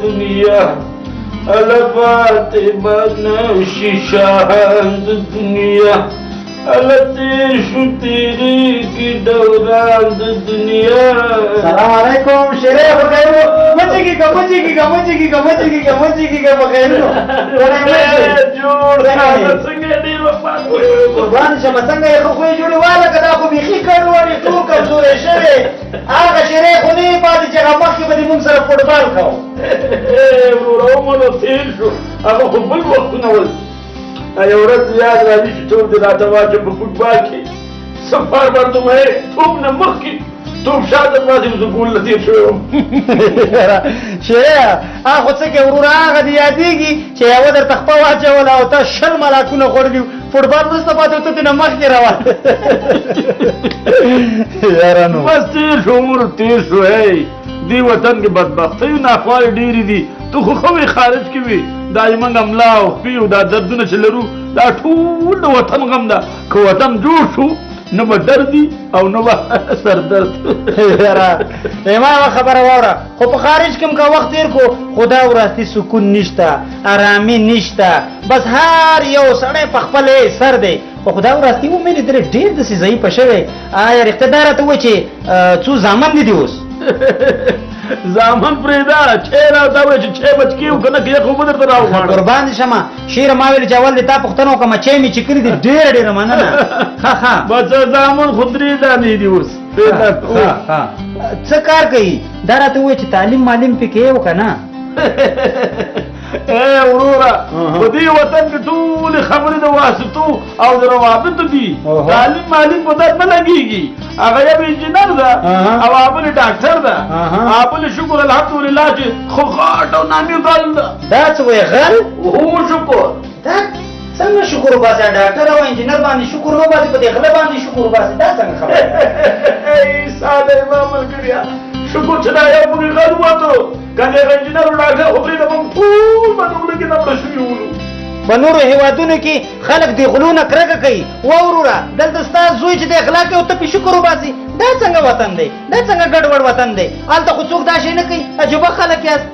دنیا الا فاطمه نشي شاهد دنیا الا تیشو تیری کی دوران دنیا. سلام علیکم شریف بخیر مچی کی بخیر جوړ څنګه ډیر وفات قربان شمه څنګه یې خو جوړی واله کدا خو بيخي کړوړي ټول کمزورې شوی هغه شریف نه پاتې چې هغه مخکې به موږ سره فوټبال کاو ورو مونږ تیر شو هغه خو بل وختونه ول یو ورځ یاد راځي چې ټول د راته واچو په فوټبال کې سفر ورته مې توپ نه مخکې توپ شاته پاتې زه ګول نه تیر شوی وم شریف هغه څه کې ورور هغه دی یادېږي چې یو در تخپه واچوله او تا 60 ملاکونه خوړلي فوټبال وروسته پاتې ته ترې نه مخکې روان یاره نو بس تیر شو عمر تیر شو دی وطن کې بدبختۍ ناخوالې ډېرې دي تو خو ښه خارج کې وي دا زموږ املا او خپې او دا دردونه چې لرو دا ټول د وطن غم ده که وطن جوړ شو نه به دردي او نه به سردرد یاره ما یوه خبره واوره خو په خارج کې که وخت تېر کو خدا وراستی سکون نشته ارامي نشته بس هر یو سړی په خپل سر دی خو خدا وراستی ومینې درې ډېر داسې ضعیفه شوی آیا رښتیا دا راته ووایي چې څو زامن دي اوس زامن پرېږده چی راته وایي چې چی بچ کېو که نه که یې خو به درته راوغواړم قربان دي شمه شیره ما ویل چې اول دې تا پوښتنه وکړمه چی مې چې کړي دي ډېره ډېره مننه ښه بس زامن خو 3 دانې دي اوس څه کار کوي دا راته ووایي چې تعلیم معلم پې کوې وکه نه وروره په دې وطن کې ټولې خبرې د واسطو او د روابطو دي تعلیم معلم په درد نه لګېږي هغه یو انجینر ده او بل ډاکټر ده بل شکر الحمدلله چې خو غاټ او نامي غل ده دا څه وایي غل هو شکر دا څنګه شکر وباسي ډاکټر او انجینر باندې شکر نه وباسي په دې غله باندې شکر وباسي دا څنګه خبره ساده ما ملګریا شکر چې دا یو موږ غل وته کنه انجینر او ډاکټر خو دې موږ ټول باندې کې نه پښیو په نورو هیوادونو کې خلک د غلونه کرکه کوي وروره دلته ستا زوی چې د اخلاق او ته په شکر وباسي دا څنګه وطن دی دا څنګه ګډوډ وطن دی هلته خو څوک دا شی نه کوي عجیبه خلک یاست